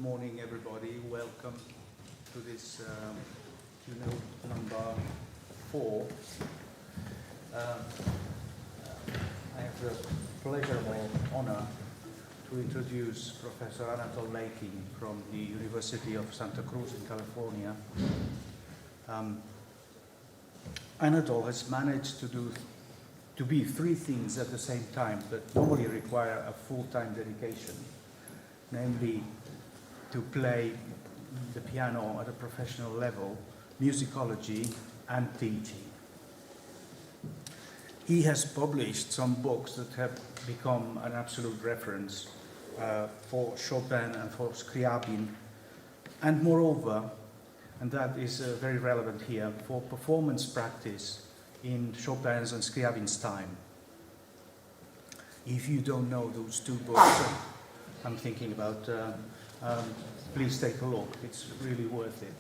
morning, everybody. Welcome to this keynote number 4. I have the pleasure or honor to introduce Professor Anatole Leikin from the University of Santa Cruz in California. Anatole has managed to be 3 things at the same time that normally require a full-time dedication, namely to play the piano at a professional level, musicology, and teaching. He has published some books that have become an absolute reference for Chopin and for Scriabin, and moreover, and that is very relevant here, for performance practice in Chopin's and Scriabin's time. If you don't know those 2 books, I'm thinking about, please take a look. It's really worth it.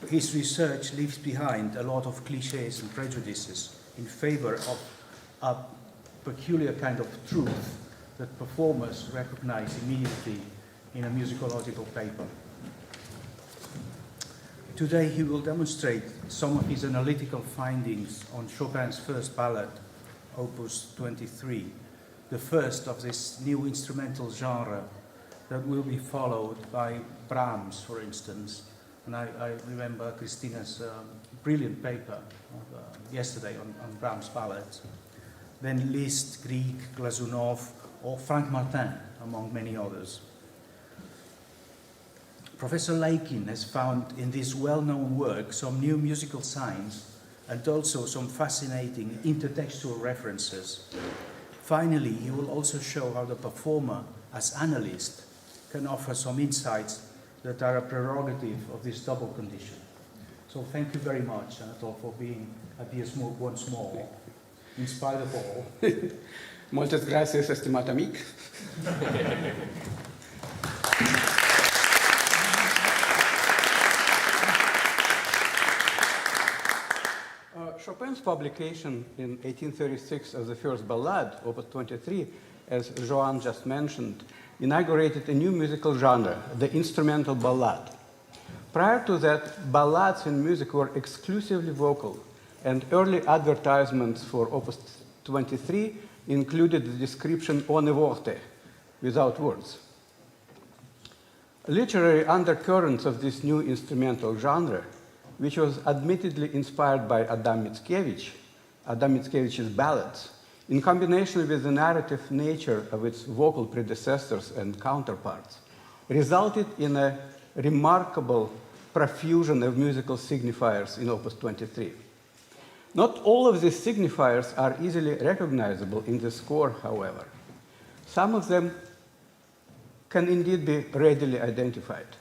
His research leaves behind a lot of cliches and prejudices in favor of a peculiar kind of truth that performers recognize immediately in a musicological paper. Today he will demonstrate some of his analytical findings on Chopin's first ballad, Opus 23, the first of this new instrumental genre that will be followed by Brahms, for instance. And I remember Christina's brilliant paper yesterday on Brahms ballads. Then Liszt, Grieg, Glazunov, or Frank Martin, among many others. Professor Leikin has found in this well-known work some new musical signs and also some fascinating intertextual references. Finally, he will also show how the performer, as analyst, can offer some insights that are a prerogative of this double condition. So thank you very much, Anatole, for being at the ESMUC once more, in spite of all. Muchas gracias, estimado amigo. Chopin's publication in 1836 of the first ballad, Opus 23, as Joan just mentioned, inaugurated a new musical genre, the instrumental ballad. Prior to that, ballads in music were exclusively vocal, and early advertisements for Opus 23 included the description "one voce," without words. Literary undercurrents of this new instrumental genre, which was admittedly inspired by Adam Mickiewicz's ballads, in combination with the narrative nature of its vocal predecessors and counterparts, resulted in a remarkable profusion of musical signifiers in Opus 23. Not all of these signifiers are easily recognizable in the score, however. Some of them can indeed be readily identified.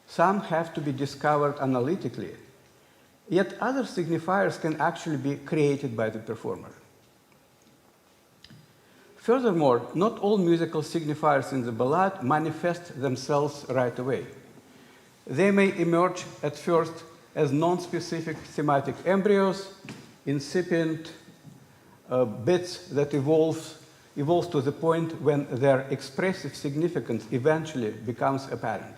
Some have to be discovered analytically. Yet other signifiers can actually be created by the performer. Furthermore, not all musical signifiers in the ballad manifest themselves right away. They may emerge at first as non-specific thematic embryos, incipient bits that evolve to the point when their expressive significance eventually becomes apparent.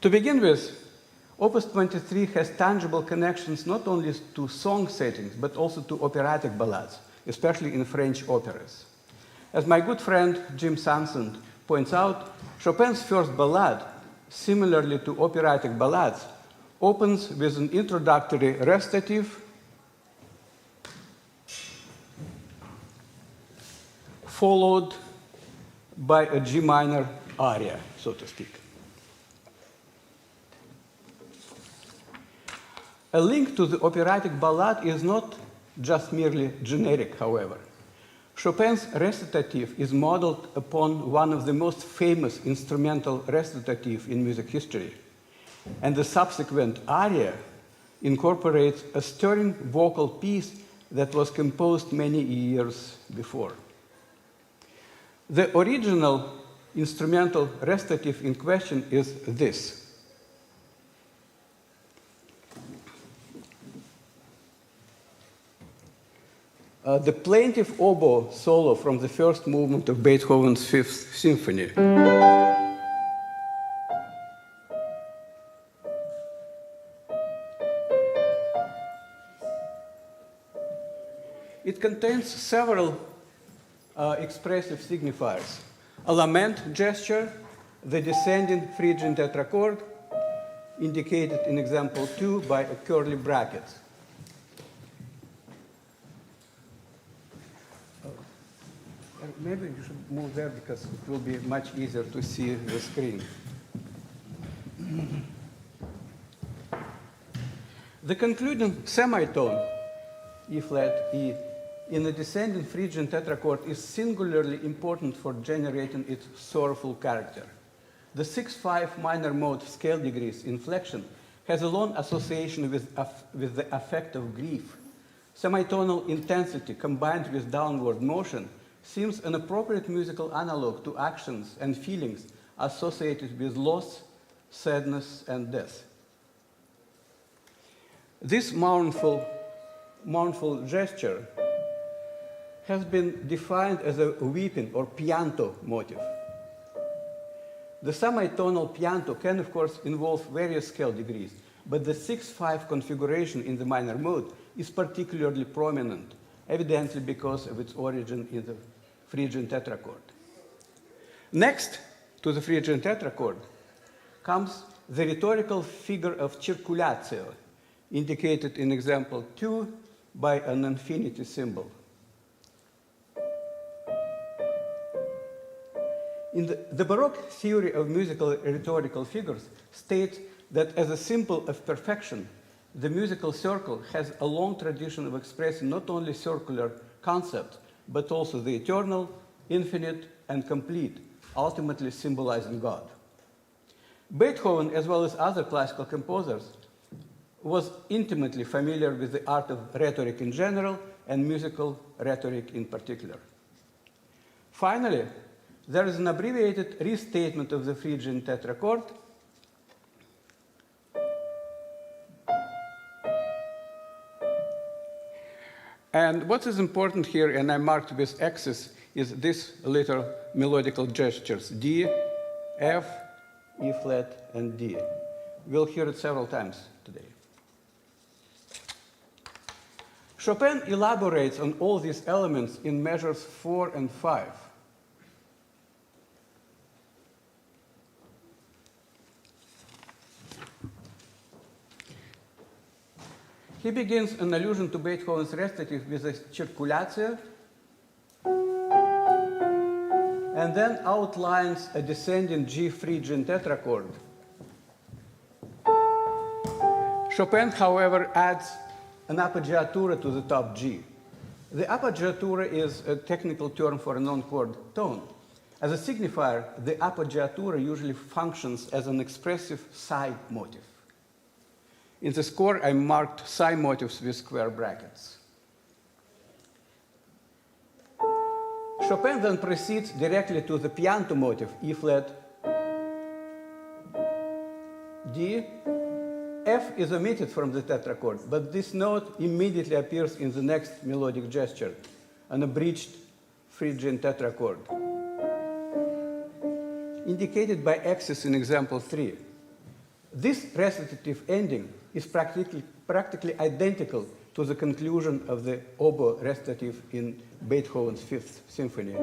To begin with, Opus 23 has tangible connections not only to song settings, but also to operatic ballads, especially in French operas. As my good friend Jim Sanson points out, Chopin's first ballad, similarly to operatic ballads, opens with an introductory recitative followed by a G minor aria, so to speak. A link to the operatic ballad is not just merely generic, however. Chopin's recitative is modeled upon one of the most famous instrumental recitatives in music history, and the subsequent aria incorporates a stirring vocal piece that was composed many years before. The original instrumental recitative in question is this. the plaintive oboe solo from the first movement of Beethoven's Fifth Symphony. It contains several expressive signifiers. A lament gesture, the descending Phrygian tetrachord, indicated in example 2 by a curly bracket. Maybe you should move there because it will be much easier to see the screen. The concluding semitone, E flat, E, in the descending Phrygian tetrachord is singularly important for generating its sorrowful character. The 6/5 minor mode scale degrees inflection has a long association with the affect of grief. Semitonal intensity combined with downward motion seems an appropriate musical analog to actions and feelings associated with loss, sadness, and death. This mournful gesture has been defined as a weeping or pianto motive. The semitonal pianto can, of course, involve various scale degrees, but the 6/5 configuration in the minor mode is particularly prominent, evidently because of its origin in the Phrygian tetrachord. Next to the Phrygian tetrachord comes the rhetorical figure of circulatio, indicated in example 2 by an infinity symbol. In the Baroque theory of musical rhetorical figures states that as a symbol of perfection, the musical circle has a long tradition of expressing not only circular concepts, but also the eternal, infinite, and complete, ultimately symbolizing God. Beethoven, as well as other classical composers, was intimately familiar with the art of rhetoric in general and musical rhetoric in particular. Finally, there is an abbreviated restatement of the Phrygian tetrachord. And what is important here, and I marked with X's, is this little melodical gestures, D, F, E flat, and D. We'll hear it several times today. Chopin elaborates on all these elements in measures 4 and 5. He begins an allusion to Beethoven's recitative with a circulatio, and then outlines a descending G Phrygian tetrachord. Chopin, however, adds an appoggiatura to the top G. The appoggiatura is a technical term for a non-chord tone. As a signifier, the appoggiatura usually functions as an expressive psi motive. In the score, I marked psi motives with square brackets. Chopin then proceeds directly to the pianto motive, E flat, D. F is omitted from the tetrachord, but this note immediately appears in the next melodic gesture, an abridged Phrygian tetrachord, indicated by X's in example 3. This recitative ending is practically identical to the conclusion of the oboe recitative in Beethoven's Fifth Symphony.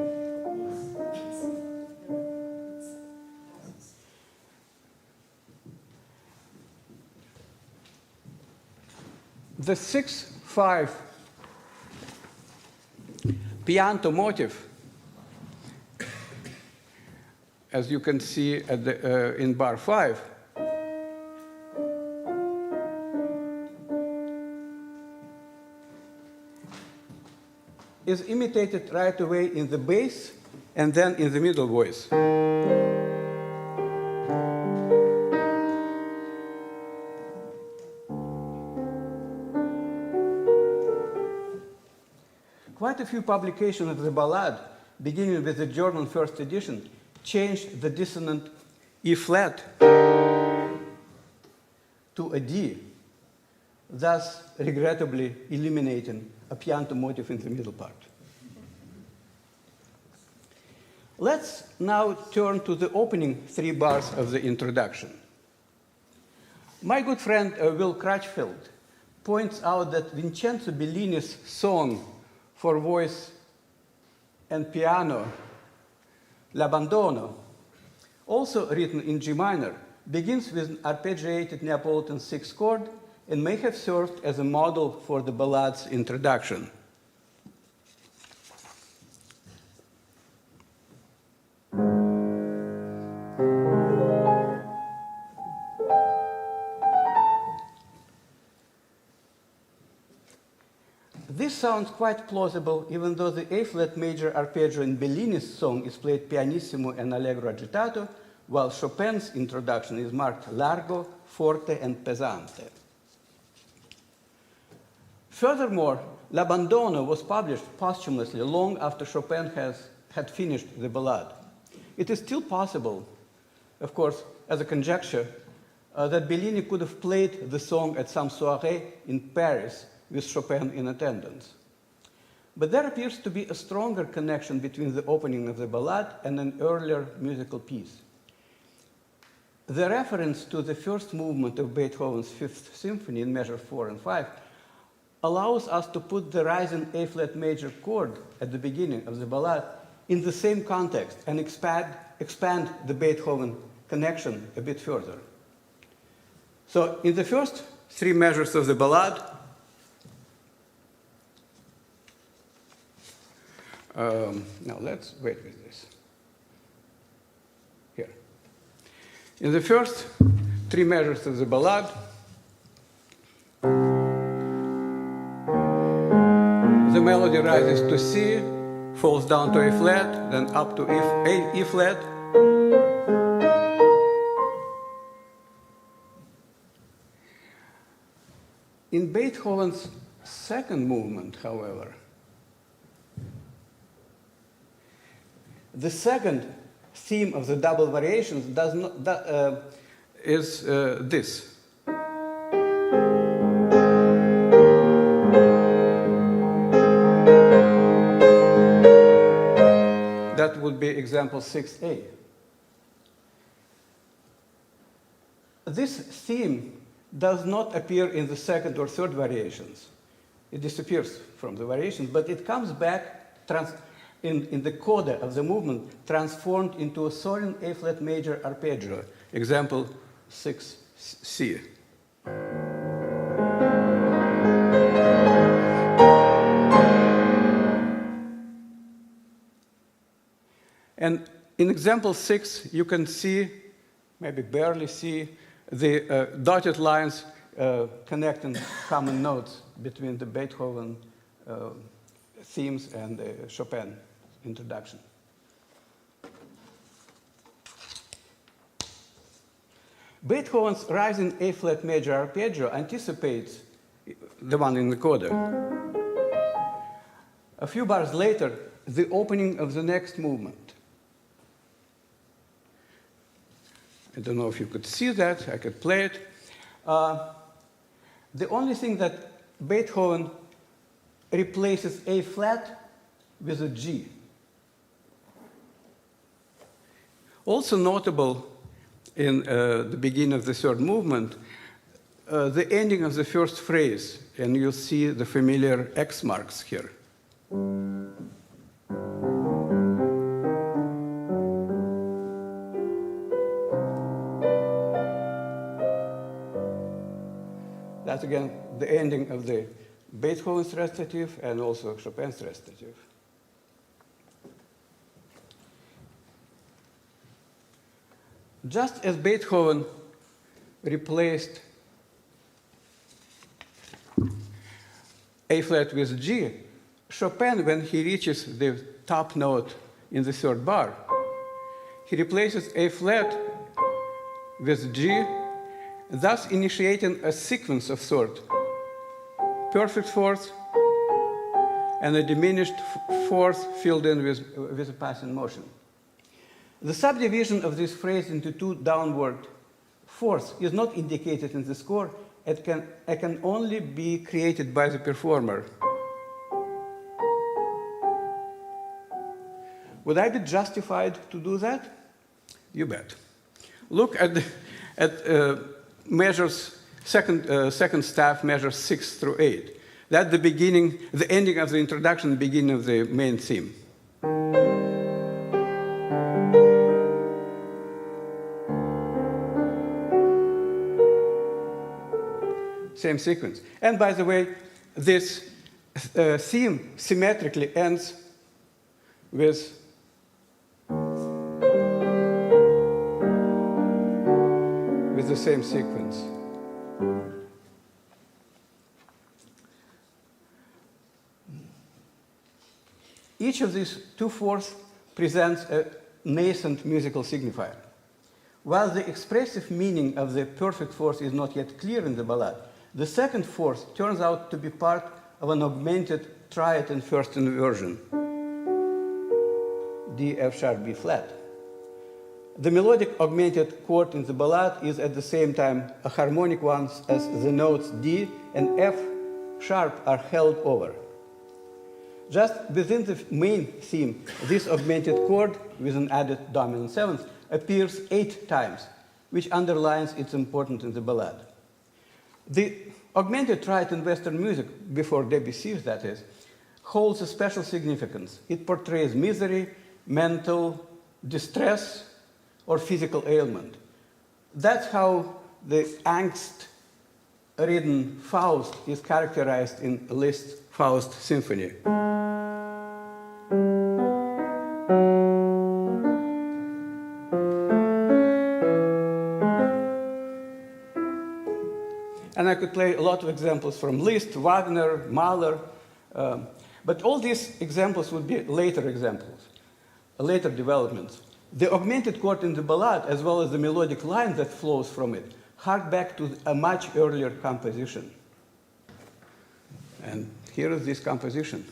The 6/5 pianto motive, as you can see at in bar 5, is imitated right away in the bass and then in the middle voice. Quite a few publications of the ballad, beginning with the German first edition, changed the dissonant E flat to a D, thus regrettably eliminating a piano motive in the middle part. Let's now turn to the opening 3 bars of the introduction. My good friend Will Crutchfield points out that Vincenzo Bellini's song for voice and piano, L'Abbandono, also written in G minor, begins with an arpeggiated Neapolitan 6th chord and may have served as a model for the ballad's introduction. This sounds quite plausible, even though the A-flat major arpeggio in Bellini's song is played pianissimo and allegro agitato, while Chopin's introduction is marked largo, forte, and pesante. Furthermore, L'Abbandono was published posthumously long after Chopin had finished the ballade. It is still possible, of course, as a conjecture, that Bellini could have played the song at some soirée in Paris with Chopin in attendance. But there appears to be a stronger connection between the opening of the ballad and an earlier musical piece. The reference to the first movement of Beethoven's Fifth Symphony in measure 4 and 5 allows us to put the rising A-flat major chord at the beginning of the ballad in the same context and expand the Beethoven connection a bit further. So in the first 3 measures of the ballad, now let's wait with this. Here. In the first 3 measures of the ballad, the melody rises to C, falls down to A flat, then up to E flat. In Beethoven's second movement, however, the second theme of the double variations is this. That would be example 6a. This theme does not appear in the second or third variations. It disappears from the variations, but it comes back in the coda of the movement, transformed into a soaring A-flat major arpeggio, example 6C. And in example 6, you can see, maybe barely see, the dotted lines connecting common notes between the Beethoven themes and the Chopin introduction. Beethoven's rising A-flat major arpeggio anticipates the one in the coda. A few bars later, the opening of the next movement. I don't know if you could see that. I could play it. The only thing that Beethoven replaces A flat with a G. Also notable in the beginning of the third movement, the ending of the first phrase, and you'll see the familiar X marks here. That's again the ending of the Beethoven's recitative and also Chopin's recitative. Just as Beethoven replaced A flat with G, Chopin, when he reaches the top note in the third bar, he replaces A flat with G, thus initiating a sequence of sort: perfect fourth and a diminished fourth filled in with a passing motion. The subdivision of this phrase into 2 downward fourths is not indicated in the score, it can only be created by the performer. Would I be justified to do that? You bet. Look at measures, second staff, measures 6 through 8. That's the beginning, the ending of the introduction, beginning of the main theme. Same sequence. And by the way, this theme symmetrically ends with the same sequence. Each of these two fourths presents a nascent musical signifier. While the expressive meaning of the perfect fourth is not yet clear in the ballad, the second fourth turns out to be part of an augmented triad and first inversion, D, F sharp, B flat. The melodic augmented chord in the ballad is at the same time a harmonic one, as the notes D and F sharp are held over. Just within the main theme, this augmented chord with an added dominant seventh appears 8 times, which underlines its importance in the ballad. The augmented triad in Western music, before Debussy's that is, holds a special significance. It portrays misery, mental distress, or physical ailment. That's how the angst-ridden Faust is characterized in Liszt's Faust Symphony. And I could play a lot of examples from Liszt, Wagner, Mahler, but all these examples would be later examples, later developments. The augmented chord in the ballad, as well as the melodic line that flows from it, hark back to a much earlier composition. And here is this composition.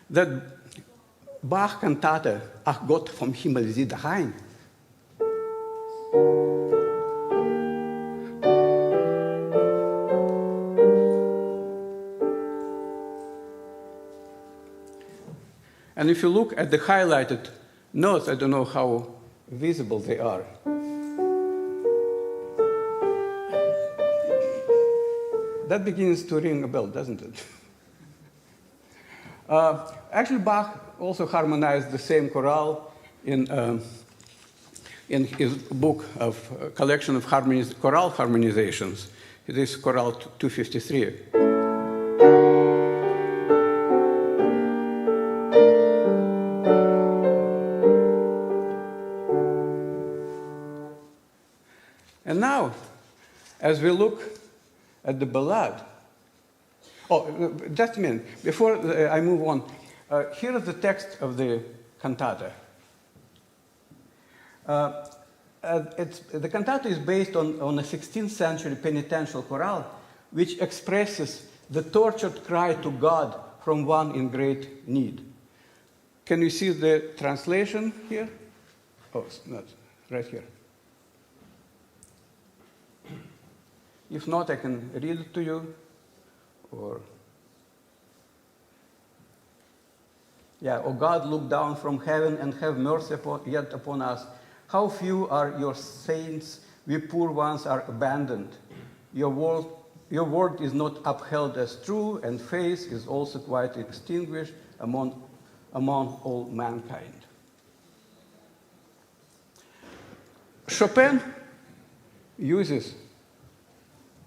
That Bach Kantate, Ach Gott vom Himmel sieh daheim, and if you look at the highlighted notes, I don't know how visible they are. That begins to ring a bell, doesn't it? Actually, Bach also harmonized the same chorale in his book of collection of chorale harmonizations. It is chorale 253. And now, as we look at the ballad, just a minute, before I move on, here is the text of the cantata. The cantata is based on a 16th century penitential chorale, which expresses the tortured cry to God from one in great need. Can you see the translation here? Oh, it's not, right here. If not, I can read it to you. Or, yeah, O God, look down from heaven and have mercy yet upon us. How few are your saints, we poor ones are abandoned. Your word is not upheld as true, and faith is also quite extinguished among all mankind. Chopin uses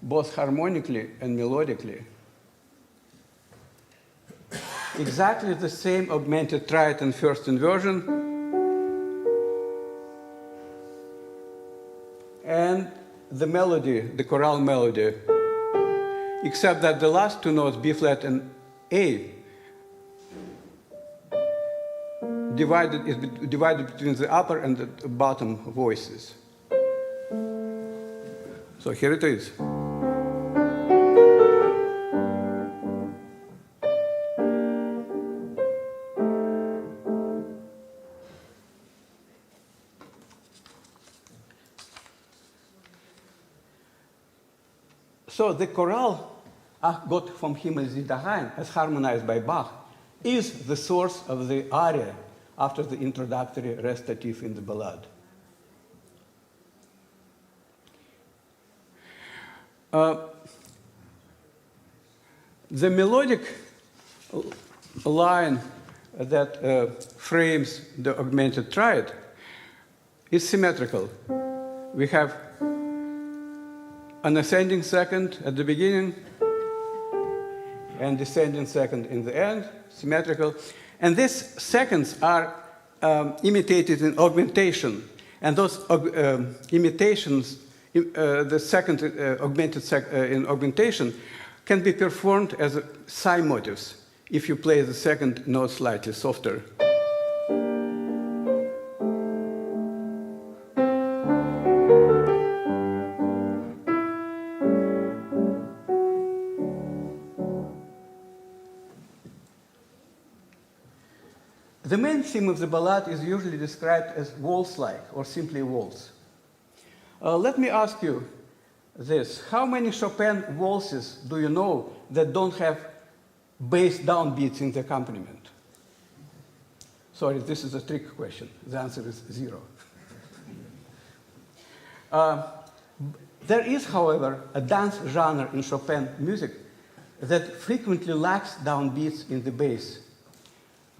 both harmonically and melodically exactly the same augmented triad and first inversion, and the melody, the chorale melody, except that the last two notes, B flat and A, is divided between the upper and the bottom voices. So here it is. So the chorale, Ach Gott vom Himmel sieh da rein, as harmonized by Bach, is the source of the aria after the introductory recitative in the ballad. The melodic line that frames the augmented triad is symmetrical. We have an ascending second at the beginning and descending second in the end, symmetrical. And these seconds are imitated in augmentation. And those imitations, the second augmented in augmentation, can be performed as psi motives if you play the second note slightly softer. The main theme of the ballad is usually described as waltz-like or simply waltz. Let me ask you this. How many Chopin waltzes do you know that don't have bass downbeats in the accompaniment? Sorry, this is a trick question. The answer is 0. There is, however, a dance genre in Chopin music that frequently lacks downbeats in the bass,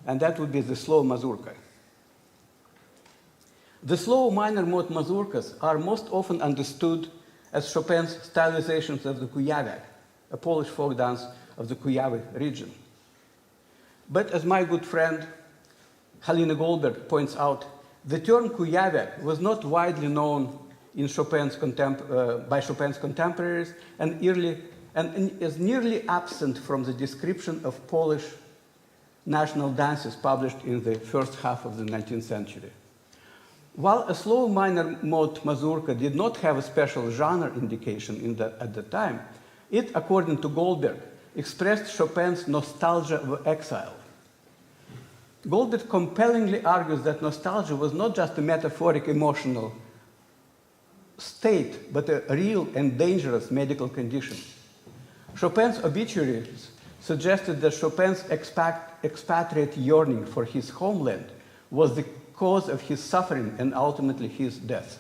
and that would be the slow mazurka. The slow minor mode mazurkas are most often understood as Chopin's stylizations of the Kujawiak, a Polish folk dance of the Kujawy region. But as my good friend Halina Goldberg points out, the term Kujawiak was not widely known in by Chopin's contemporaries and is nearly absent from the description of Polish national dances published in the first half of the 19th century. While a slow minor mode mazurka did not have a special genre indication at the time, it, according to Goldberg, expressed Chopin's nostalgia of exile. Goldberg compellingly argues that nostalgia was not just a metaphoric emotional state, but a real and dangerous medical condition. Chopin's obituaries suggested that Chopin's expatriate yearning for his homeland was the cause of his suffering and ultimately his death.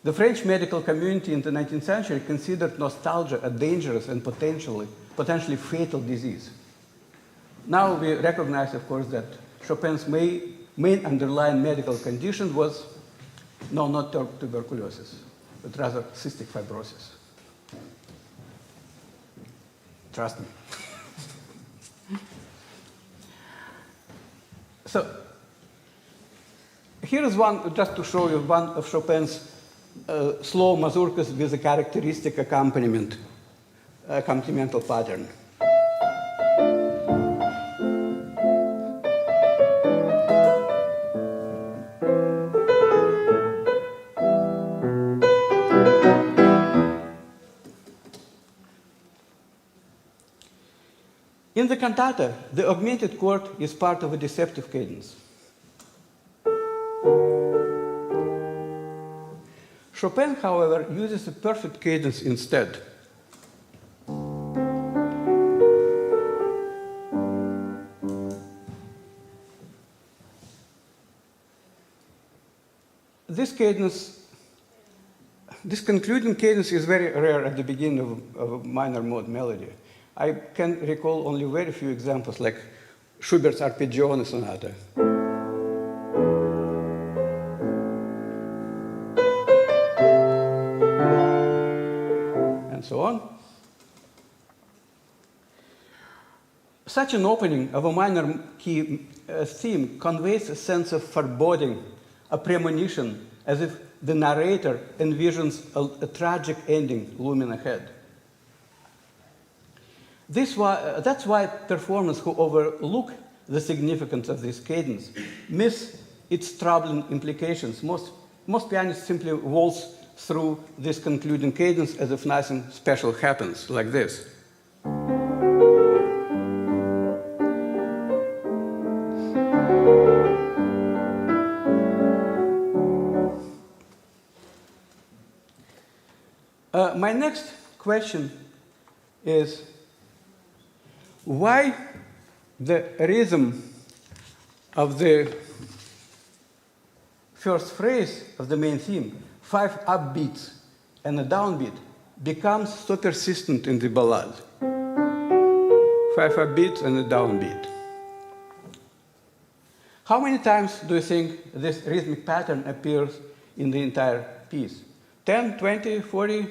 The French medical community in the 19th century considered nostalgia a dangerous and potentially fatal disease. Now we recognize, of course, that Chopin's main underlying medical condition was, no, not tuberculosis, but rather cystic fibrosis. Trust me. So, here is one, just to show you one of Chopin's slow mazurkas with a characteristic accompanimental pattern. In the cantata, the augmented chord is part of a deceptive cadence. Chopin, however, uses a perfect cadence instead. This concluding cadence is very rare at the beginning of a minor mode melody. I can recall only very few examples, like Schubert's Arpeggione Sonata. And so on. Such an opening of a minor key theme conveys a sense of foreboding, a premonition, as if the narrator envisions a tragic ending looming ahead. That's why performers who overlook the significance of this cadence miss its troubling implications. Most pianists simply waltz through this concluding cadence as if nothing special happens, like this. My next question is why the rhythm of the first phrase of the main theme, 5 upbeats and a downbeat, becomes so persistent in the ballad. 5 upbeats and a downbeat. How many times do you think this rhythmic pattern appears in the entire piece? 10, 20, 40?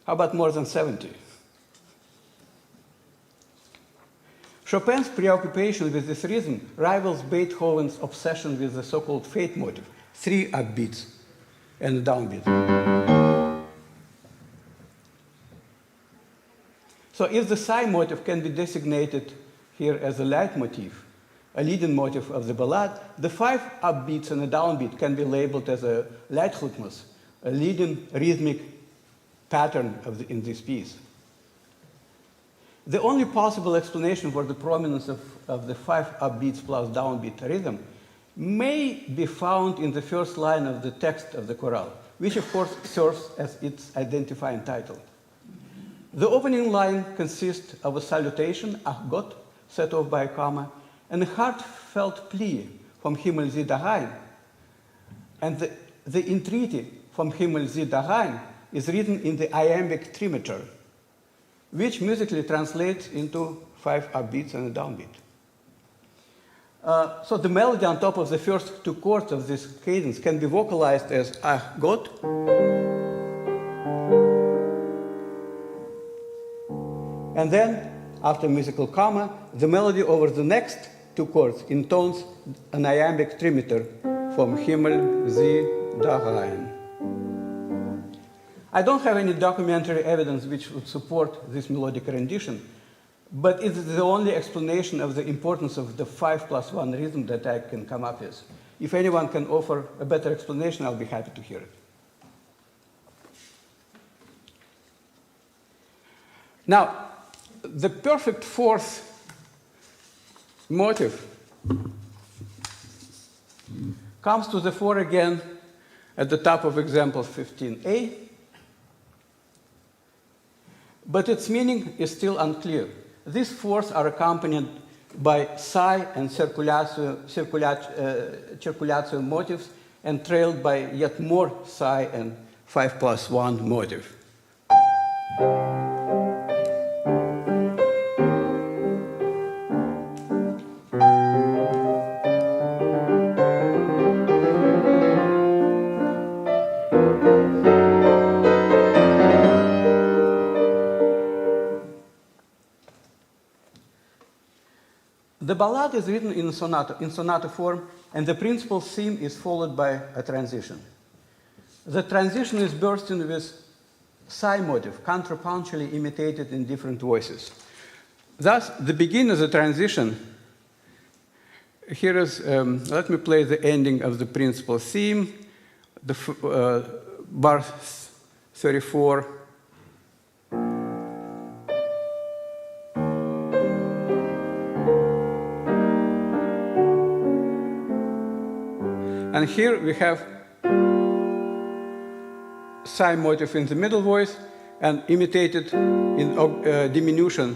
How about more than 70? Chopin's preoccupation with this rhythm rivals Beethoven's obsession with the so-called fate motive, 3 upbeats and a downbeat. So if the psi motive can be designated here as a leitmotif, a leading motive of the ballad, the 5 upbeats and a downbeat can be labeled as a Leitrhythmus, a leading rhythmic pattern in this piece. The only possible explanation for the prominence of the 5 upbeats plus downbeat rhythm may be found in the first line of the text of the chorale, which of course serves as its identifying title. The opening line consists of a salutation, Ach Gott, set off by a comma, and a heartfelt plea from Himmel sieh da rein. And the entreaty from Himmel sieh da rein is written in the iambic trimeter, which musically translates into 5 upbeats and a downbeat. So the melody on top of the first 2 chords of this cadence can be vocalized as Ach Gott, and then, after musical comma, the melody over the next 2 chords intones an iambic trimeter from Himmel sieh da rein. I don't have any documentary evidence which would support this melodic rendition, but it is the only explanation of the importance of the 5+1 rhythm that I can come up with. If anyone can offer a better explanation, I'll be happy to hear it. Now, the perfect fourth motive comes to the fore again at the top of example 15a, but its meaning is still unclear. These fourths are accompanied by psi and circulatio motives and trailed by yet more psi and 5+1 motive. The ballad is written in sonata form, and the principal theme is followed by a transition. The transition is bursting with psi motive, contrapunctually imitated in different voices. Thus, the beginning of the transition, here is, let me play the ending of the principal theme, bar 34. And here we have psi motive in the middle voice and imitated in diminution.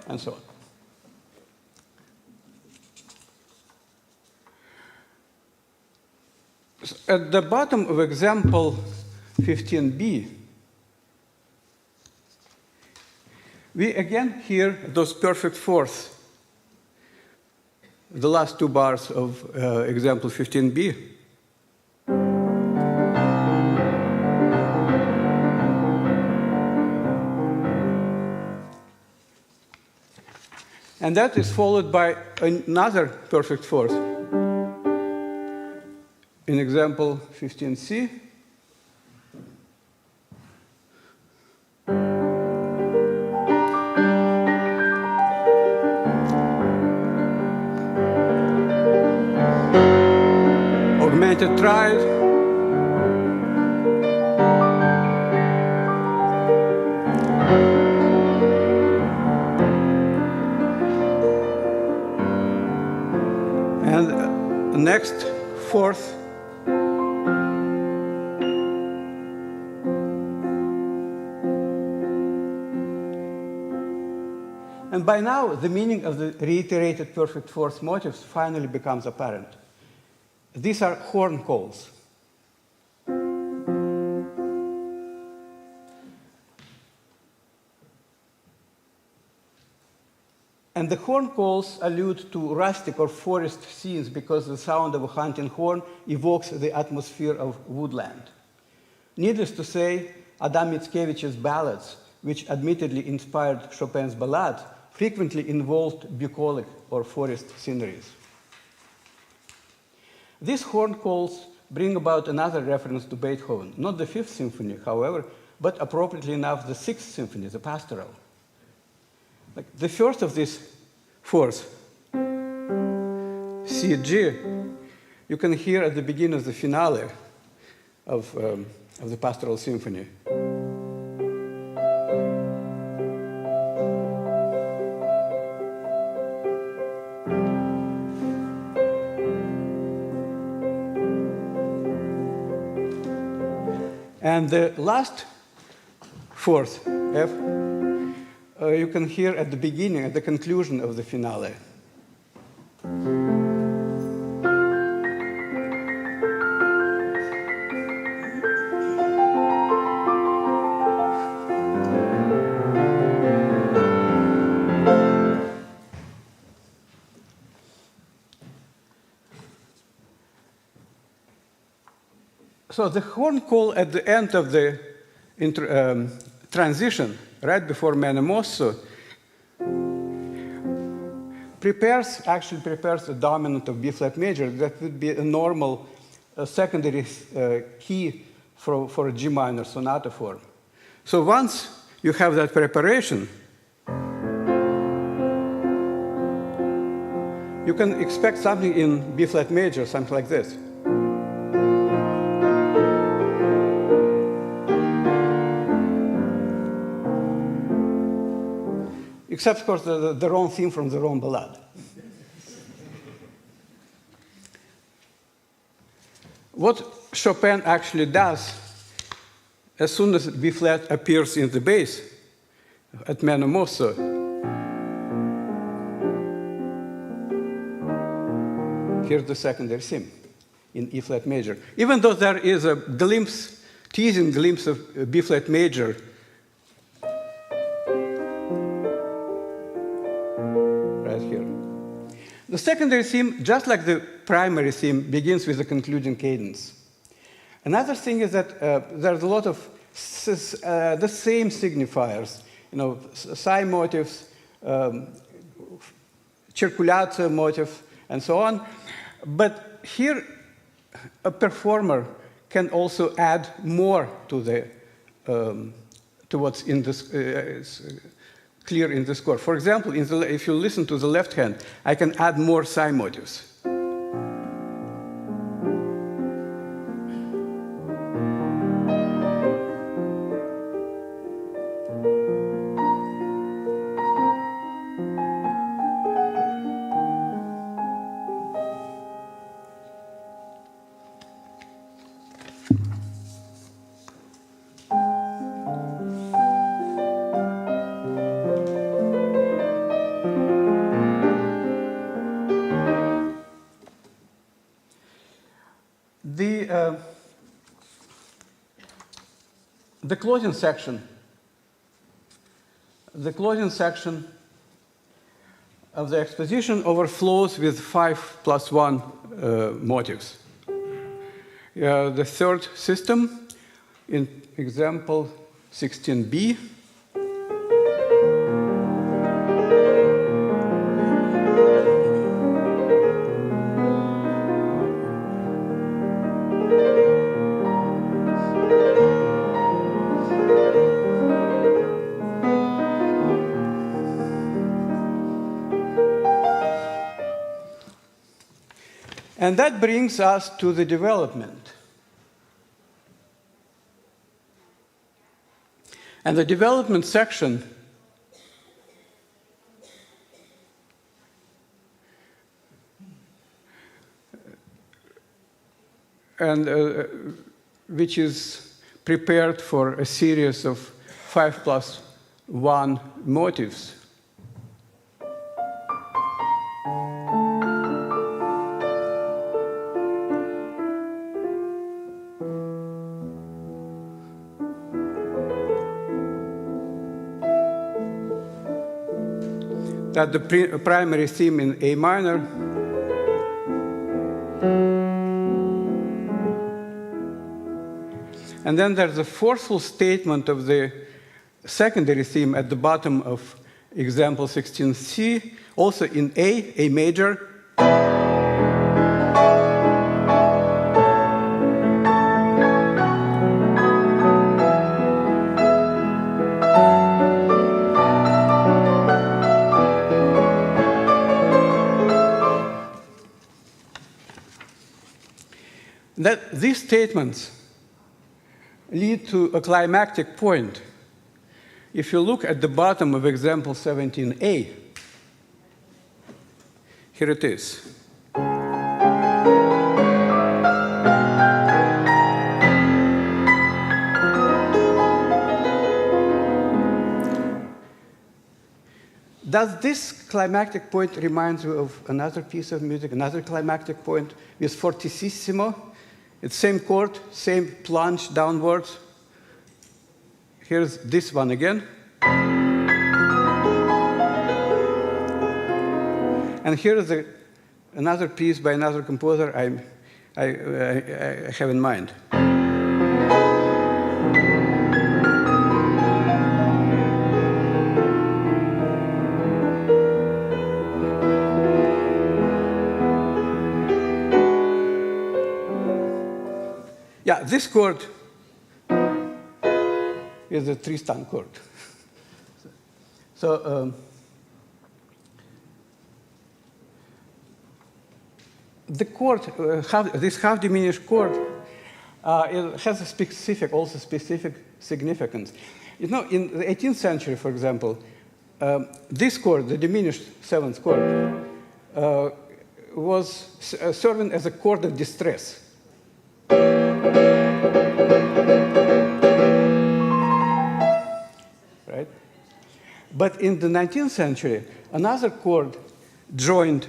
And so on. At the bottom of example 15b, we again hear those perfect fourths, the last 2 bars of example 15b. And that is followed by another perfect fourth. In example 15c, to try it. And next, fourth. And by now, the meaning of the reiterated perfect fourth motifs finally becomes apparent. These are horn calls. And the horn calls allude to rustic or forest scenes because the sound of a hunting horn evokes the atmosphere of woodland. Needless to say, Adam Mickiewicz's ballads, which admittedly inspired Chopin's ballad, frequently involved bucolic or forest sceneries. These horn calls bring about another reference to Beethoven, not the Fifth Symphony, however, but appropriately enough, the Sixth Symphony, the Pastoral. Like the first of these fours, C, G, you can hear at the beginning of the finale of the Pastoral Symphony. And the last fourth, F, you can hear at the beginning, at the conclusion of the finale. So the horn call at the end of the transition, right before Mene Mosso, actually prepares the dominant of B-flat major. That would be a normal secondary key for a G minor sonata form. So once you have that preparation, you can expect something in B-flat major, something like this. Except, of course, the wrong theme from the wrong ballad. What Chopin actually does, as soon as B-flat appears in the bass at Mene Mosso, here's the secondary theme in E-flat major. Even though there is a glimpse, teasing glimpse of B-flat major here. The secondary theme, just like the primary theme, begins with a concluding cadence. Another thing is that there's a lot of the same signifiers, psi motifs, circulatio motif, and so on. But here, a performer can also add more to what's in this. Clear in the score. For example, if you listen to the left hand, I can add more psi motifs. The closing section of the exposition overflows with 5+1 motifs. The third system, in example 16b, And that brings us to the development. And the development section which is prepared for a series of 5+1 motifs. That the primary theme in A minor, and then there's a forceful statement of the secondary theme at the bottom of example 16C, also in A major. These statements lead to a climactic point. If you look at the bottom of example 17A, here it is. Does this climactic point remind you of another piece of music, another climactic point with fortissimo? It's same chord, same plunge downwards. Here's this one again. And here is another piece by another composer I have in mind. Yeah, this chord is a Tristan Chord. So the chord, this half diminished chord, it has a specific significance. You know, in the 18th century, for example, this chord, the diminished seventh chord, was serving as a chord of distress. Right? But in the 19th century, another chord joined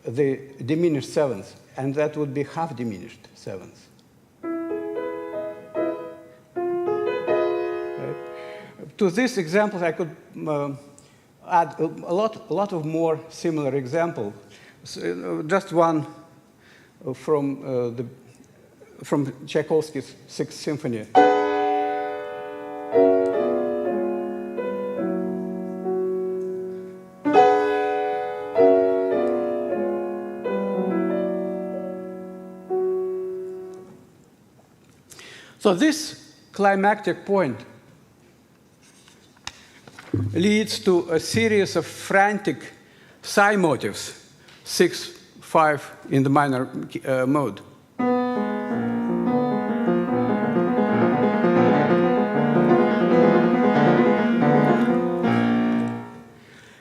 the diminished seventh, and that would be half diminished seventh. Right? To these examples, I could add a lot of more similar examples. So, just one from Tchaikovsky's Sixth Symphony. So this climactic point leads to a series of frantic psi motifs, 6/5 in the minor mode.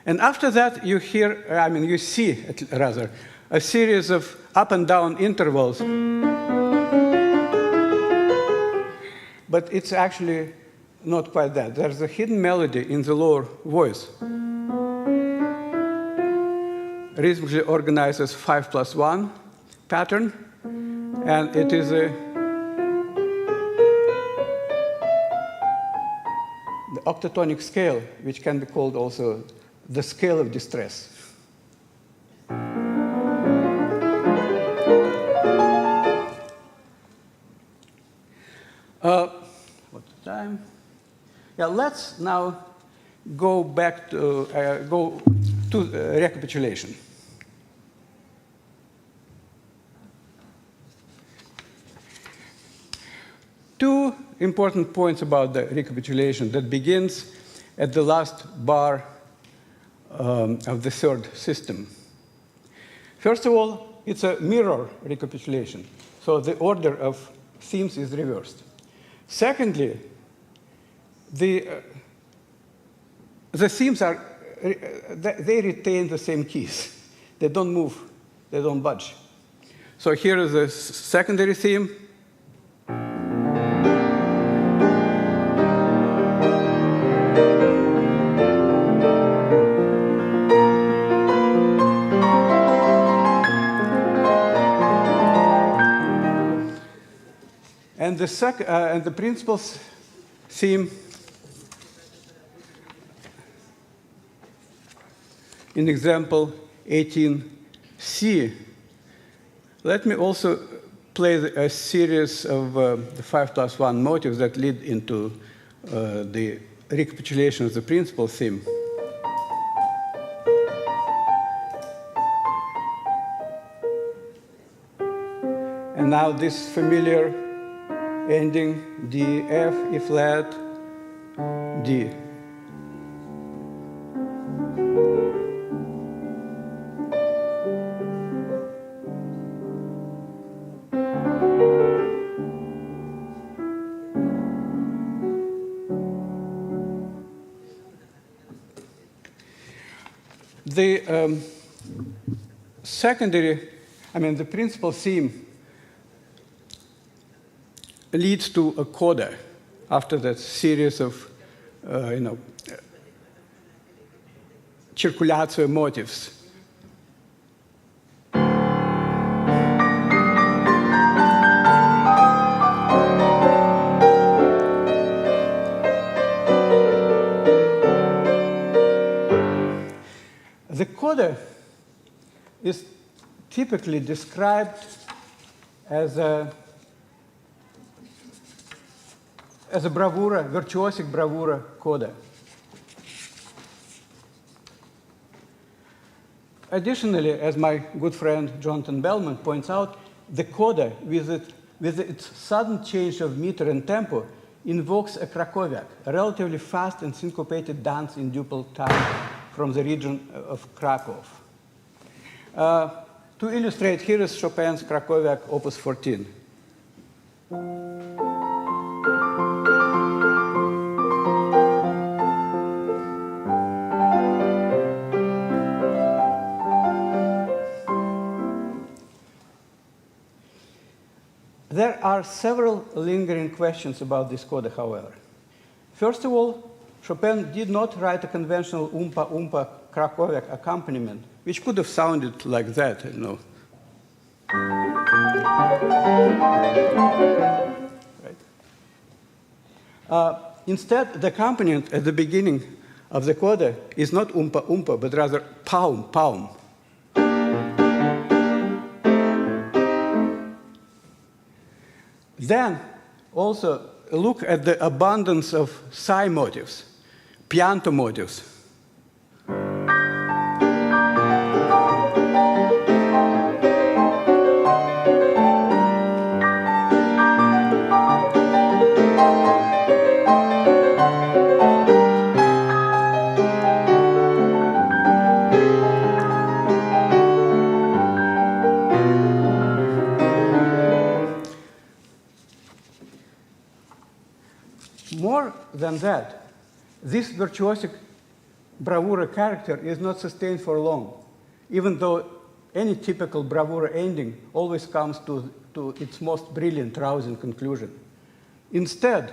And after that, you see a series of up and down intervals. But it's actually not quite that. There's a hidden melody in the lower voice, rhythmically organized as 5+1 pattern, and it is the octatonic scale, which can be called also the scale of distress. What's the time? Yeah, let's now go back to recapitulation. Two important points about the recapitulation that begins at the last bar of the third system. First of all, it's a mirror recapitulation. So the order of themes is reversed. Secondly, the themes they retain the same keys. They don't move, they don't budge. So here is the secondary theme. And the principal theme in example 18C. Let me also play a series of the 5+1 motives that lead into the recapitulation of the principal theme. And now this familiar ending D, F, E flat, D. The the principal theme leads to a coda after that series of, circulatio motives. The coda is typically described as a bravura, virtuosic bravura coda. Additionally, as my good friend Jonathan Bellman points out, the coda, with its sudden change of meter and tempo, invokes a Krakowiak, a relatively fast and syncopated dance in duple time from the region of Krakow. To illustrate, here is Chopin's Krakowiak, Opus 14. There are several lingering questions about this coda, however. First of all, Chopin did not write a conventional umpa-umpa Krakowiak accompaniment, which could have sounded like that, Right? Instead, the accompaniment at the beginning of the coda is not umpa-umpa, but rather paum-paum. Then, also, look at the abundance of psi motives, pianto motives. More than that, this virtuosic bravura character is not sustained for long, even though any typical bravura ending always comes to its most brilliant, rousing conclusion. Instead,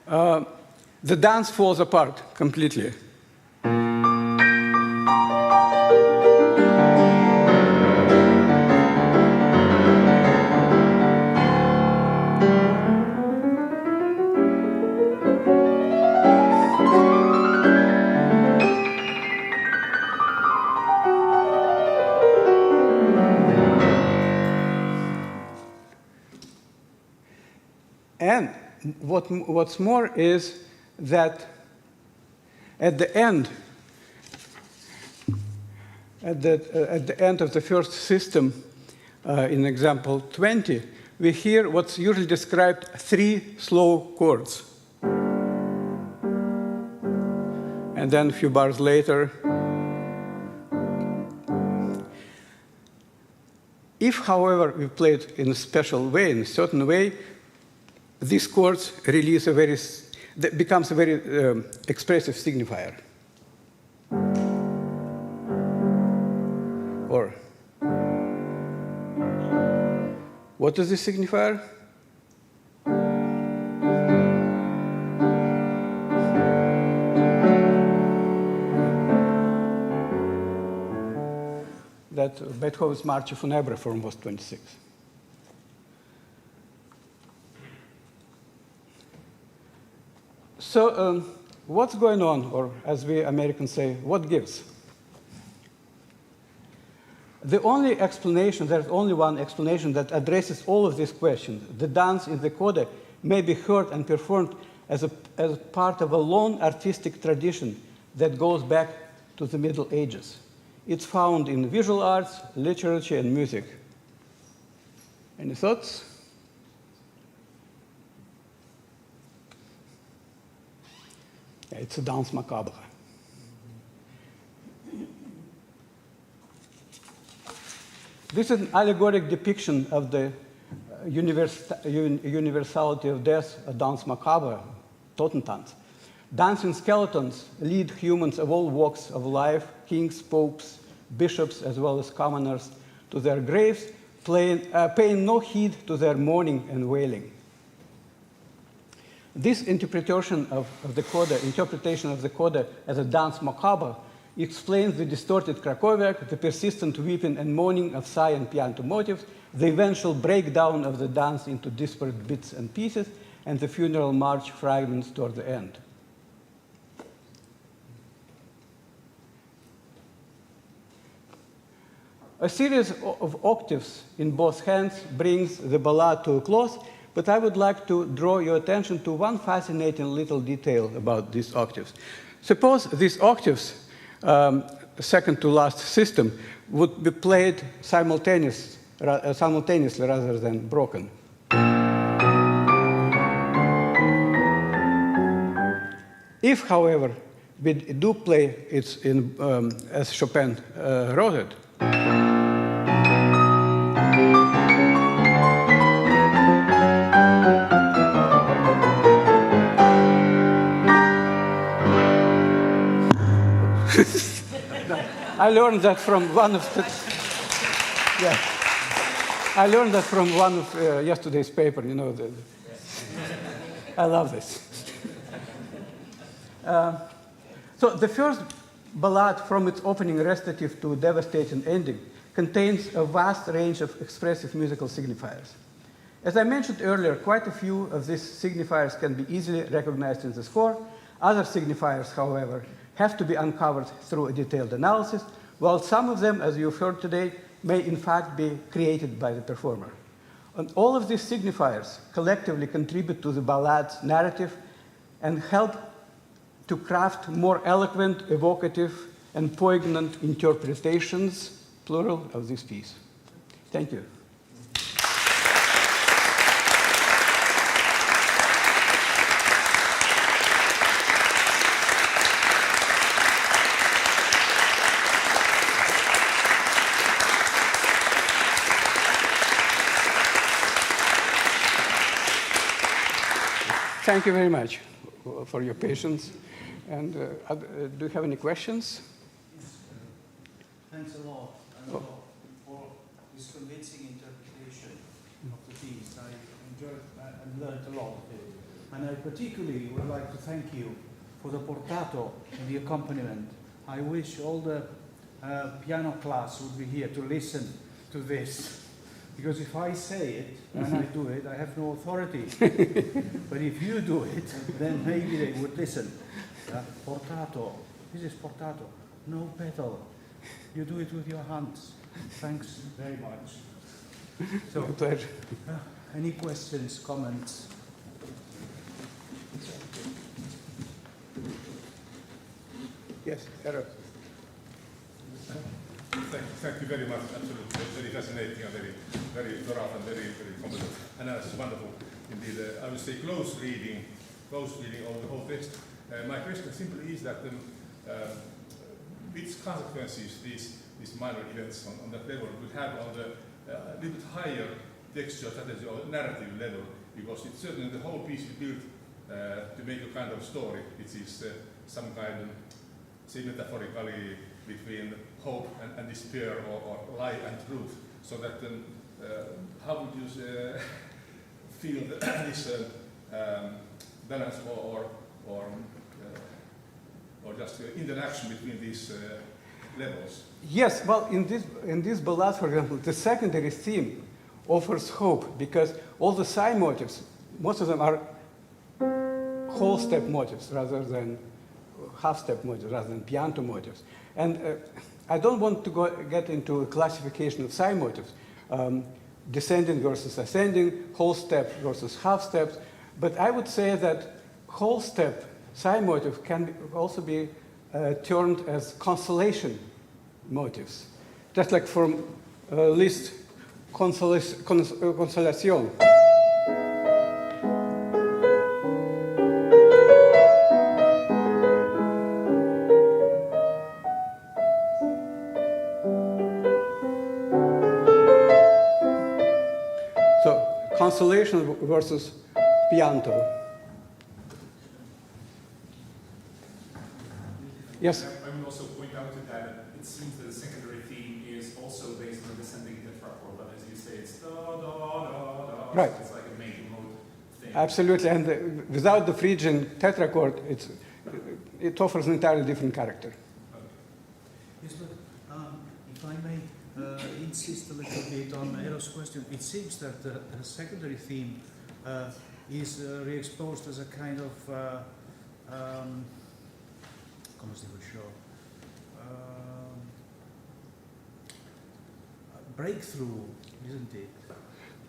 the dance falls apart completely. And what's more is that at the end of the first system, in example 20, we hear what's usually described 3 slow chords. And then a few bars later, if, however, we play it in a special way, in a certain way, these chords release that becomes a very expressive signifier. Or, what is this signifier? That Beethoven's March Funèbre from Opus 26. So what's going on, or as we Americans say, what gives? The only explanation, there's only one explanation that addresses all of these questions. The dance in the coda may be heard and performed as part of a long artistic tradition that goes back to the Middle Ages. It's found in visual arts, literature, and music. Any thoughts? Yeah, it's a danse macabre. This is an allegoric depiction of the universality of death, a danse macabre, Totentanz. Dancing skeletons lead humans of all walks of life, kings, popes, bishops, as well as commoners, to their graves, paying no heed to their mourning and wailing. This interpretation of the coda as a danse macabre explains the distorted Krakowiak, the persistent weeping and moaning of sigh and pianto motifs, the eventual breakdown of the dance into disparate bits and pieces, and the funeral march fragments toward the end. A series of octaves in both hands brings the ballad to a close, but I would like to draw your attention to one fascinating little detail about these octaves. Suppose these octaves, second to last system, would be played simultaneously rather than broken. If, however, we do play it as Chopin wrote it, I learned that from one of the, yeah. I learned that from one of yesterday's paper. You know, I love this. So the first ballad, from its opening recitative to devastating ending, contains a vast range of expressive musical signifiers. As I mentioned earlier, quite a few of these signifiers can be easily recognized in the score. Other signifiers, however, have to be uncovered through a detailed analysis, while some of them, as you've heard today, may in fact be created by the performer. And all of these signifiers collectively contribute to the ballad's narrative and help to craft more eloquent, evocative, and poignant interpretations, plural, of this piece. Thank you. Thank you very much for your patience. And do you have any questions? Thanks a lot, for this convincing interpretation of the piece. I enjoyed and learned a lot of it. And I particularly would like to thank you for the portato and the accompaniment. I wish all the piano class would be here to listen to this. Because if I say it and I do it, I have no authority. But if you do it, then maybe they would listen. Portato. This is portato. No pedal. You do it with your hands. Thanks very much. So, My pleasure. Any questions, comments? Yes, Eero. Thank you. Thank you very much. Absolutely, very fascinating and very thorough and very competent analysis. Wonderful indeed. I would say close reading of the whole text. My question simply is that which consequences these minor events on that level would have on the little bit higher textual strategy or narrative level, because it's certainly the whole piece is built to make a kind of story, which is some kind of, say, metaphorically between hope and despair, or lie and truth. So that how would you feel this balance or just interaction between these levels? Yes, well, in this ballad, for example, the secondary theme offers hope, because all the psi motifs, most of them are whole step motifs rather than half step motifs, rather than pianto motifs. And I don't want to get into a classification of psi motifs, descending versus ascending, whole step versus half steps, but I would say that whole step psi motif can also be termed as consolation motifs, just like from Liszt Consolación. So consolation versus pianto. Yes? I would also point out that it seems that the secondary theme is also based on the descending tetrachord, but as you say, it's da da da da. Right. So it's like a major mode thing. Absolutely, and without the Phrygian tetrachord, it offers an entirely different character. Okay. Yes, but if I may insist a little bit on Eero's question, it seems that the secondary theme is re-exposed as a kind of come si dice show? Breakthrough, isn't it?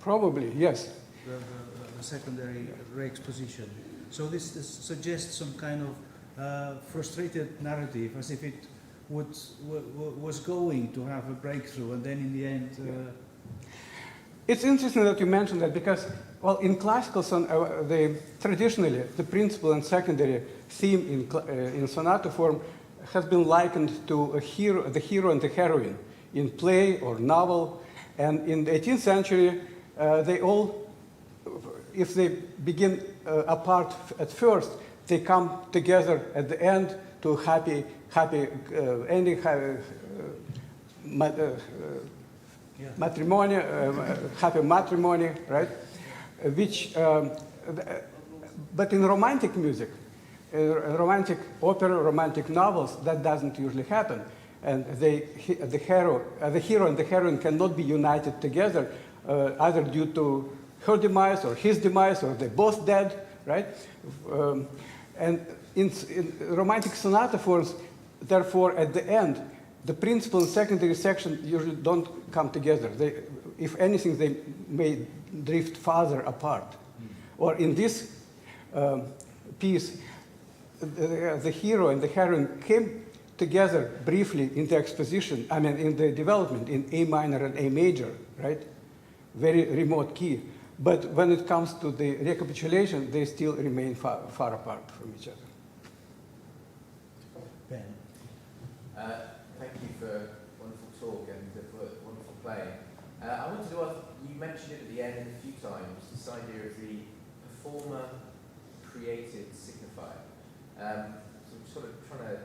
Probably, yes. The secondary re-exposition. So this suggests some kind of frustrated narrative, as if it was going to have a breakthrough, and then in the end. It's interesting that you mentioned that, because, well, in classical traditionally the principal and secondary theme in sonata form has been likened to the hero and the heroine in play or novel, and in the 18th century they all, if they begin apart at first, they come together at the end to happy ending, matrimony, happy matrimony, right? But in romantic music, romantic opera, romantic novels, that doesn't usually happen, and the hero and the heroine cannot be united together, either due to her demise or his demise, or they're both dead, right? And in romantic sonata forms, therefore, at the end, the principal and secondary section usually don't come together. If anything, they may drift farther apart. Or in this piece, the hero and the heroine came together briefly in the exposition, in the development, in A minor and A major, right? Very remote key. But when it comes to the recapitulation, they still remain far apart from each other. Ben. Thank you for wonderful talk and for wonderful playing. I wanted to ask, you mentioned it at the end a few times, this idea of the performer-created signifier. So I'm sort of trying to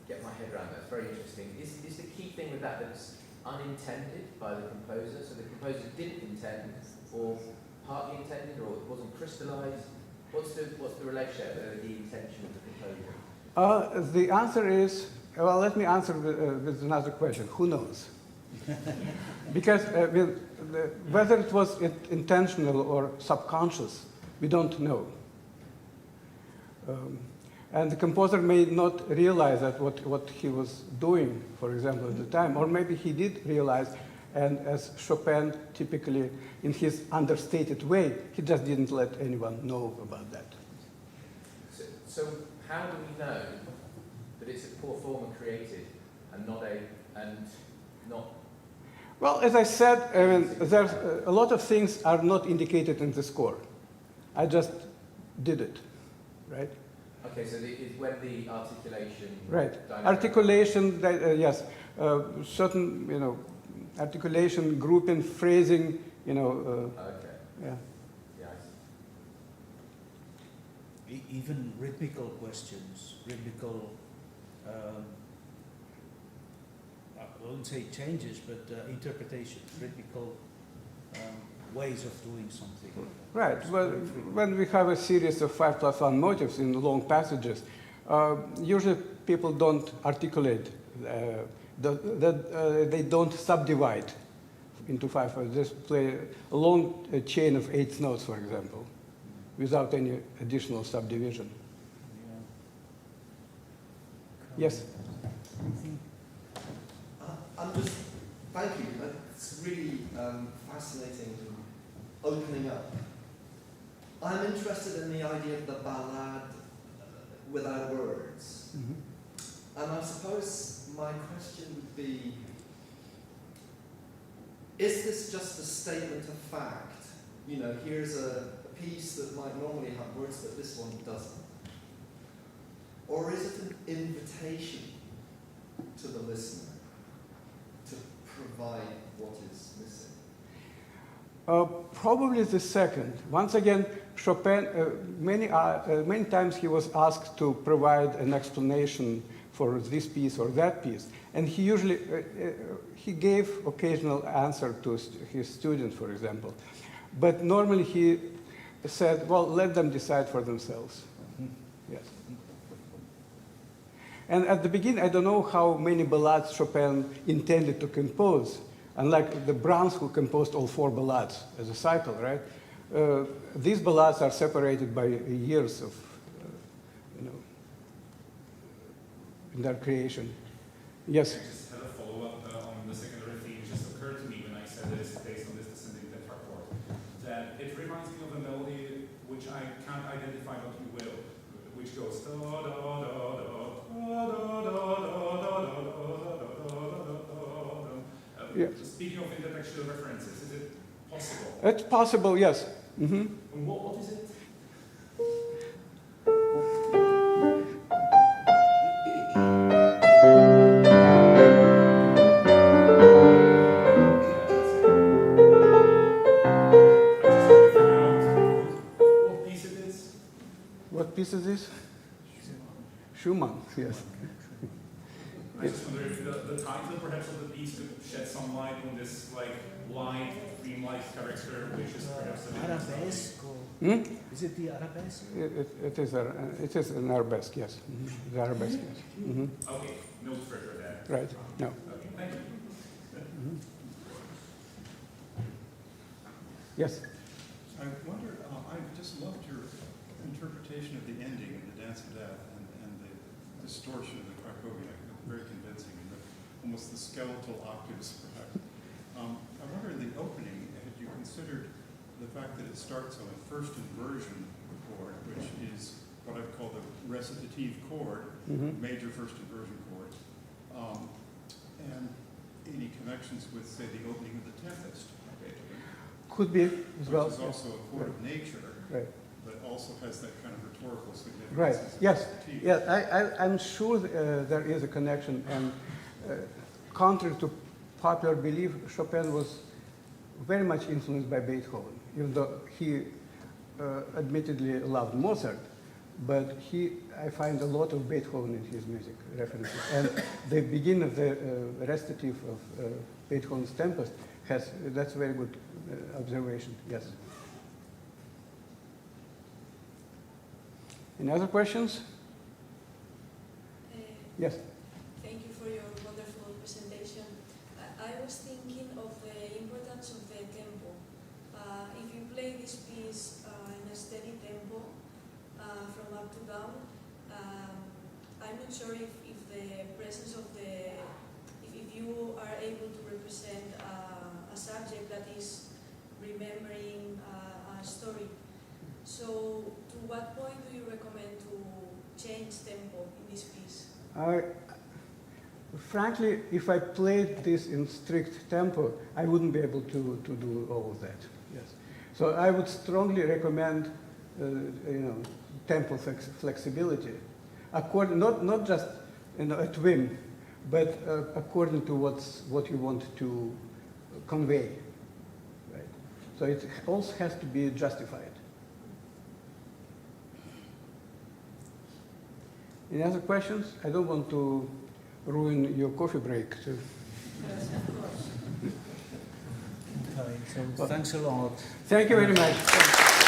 get my head around that. It's very interesting. Is the key thing with that it's unintended by the composer? So the composer didn't intend, or partly intended, or it wasn't crystallized? What's the relationship, the intention of the composer? The answer is, well, let me answer with another question. Who knows? Because whether it was intentional or subconscious, we don't know. And the composer may not realize that what he was doing, for example, at the time, or maybe he did realize, and as Chopin typically, in his understated way, he just didn't let anyone know about that. So how do we know that it's a performer created and not Well, as I said, there's a lot of things are not indicated in the score. I just did it, right? Okay, so it's when the articulation... Right. dynamic- Articulation, yes. Certain, articulation, grouping, phrasing, Okay. yeah. Yeah, I see. Even rhythmical questions, rhythmical, I wouldn't say changes, but interpretations, rhythmical ways of doing something. Right. Well, when we have a series of 5+1 motifs in long passages, usually people don't articulate, they don't subdivide into 5. They just play a long chain of 8 notes, for example, without any additional subdivision. Yeah. Yes? Thank you. It's really fascinating and opening up. I'm interested in the idea of the ballad without words. Mm-hmm. And I suppose my question would be, is this just a statement of fact? Here's a piece that might normally have words, but this one doesn't. Or is it an invitation to the listener to provide what is missing? Probably the second. Once again, Chopin, many times he was asked to provide an explanation for this piece or that piece. And he usually, he gave occasional answer to his students, for example. But normally he said, well, let them decide for themselves. Yes. And at the beginning, I don't know how many ballades Chopin intended to compose. Unlike the Brahms, who composed all 4 ballades as a cycle, right? These ballades are separated by years of, in their creation. Yes? I just had a follow-up on the secondary theme. It just occurred to me when I said that it's based on this descending tetrachord, that it reminds me of a melody which I can't identify, but you will, which goes da da da da da da da da. Speaking of intertextual references, is it possible? It's possible, yes. Mm-hmm. And what is it? What piece it is? What piece is this? Schumann, yes. I just wonder if the title perhaps of the piece could shed some light on this light, dream-like character, which is perhaps a Arabesque? Is it the arabesque? It is an arabesque, yes. Mm-hmm. The arabesque, yes. Mm-hmm. Okay, no further there. Right, no. Okay, thank you. Mm-hmm. Yes? I wonder, I just loved your interpretation of the ending in The Dance of Death and the distortion of the Krakowiak. Very convincing, and almost the skeletal octaves, perhaps. I wonder in the opening, had you considered the fact that it starts on a first inversion chord, which is what I call the recitative chord, major first inversion chord, and any connections with, say, the opening of the Tempest, Could be as well. which is also a chord of nature, Right. but also has that kind of rhetorical significance. Right. as a Yes. recitative. Yeah. I'm sure there is a connection, and contrary to popular belief, Chopin was very much influenced by Beethoven, even though he admittedly loved Mozart. But I find a lot of Beethoven in his music references, and the beginning of the recitative of Beethoven's Tempest that's a very good observation. Yes. Any other questions? Yes. Thank you for your wonderful presentation. I was thinking of the importance of the tempo. If you play this piece in a steady tempo from up to down, I'm not sure if the presence of if you are able to represent a subject that is remembering a story. So, to what point do you recommend to change tempo in this piece? Frankly, if I played this in strict tempo, I wouldn't be able to do all of that. Yes. So I would strongly recommend, tempo flexibility, not just at whim, but according to what you want to convey. Right. So it also has to be justified. Any other questions? I don't want to ruin your coffee break. Too. Yes, of course. Okay, so thanks a lot. Thank you very much.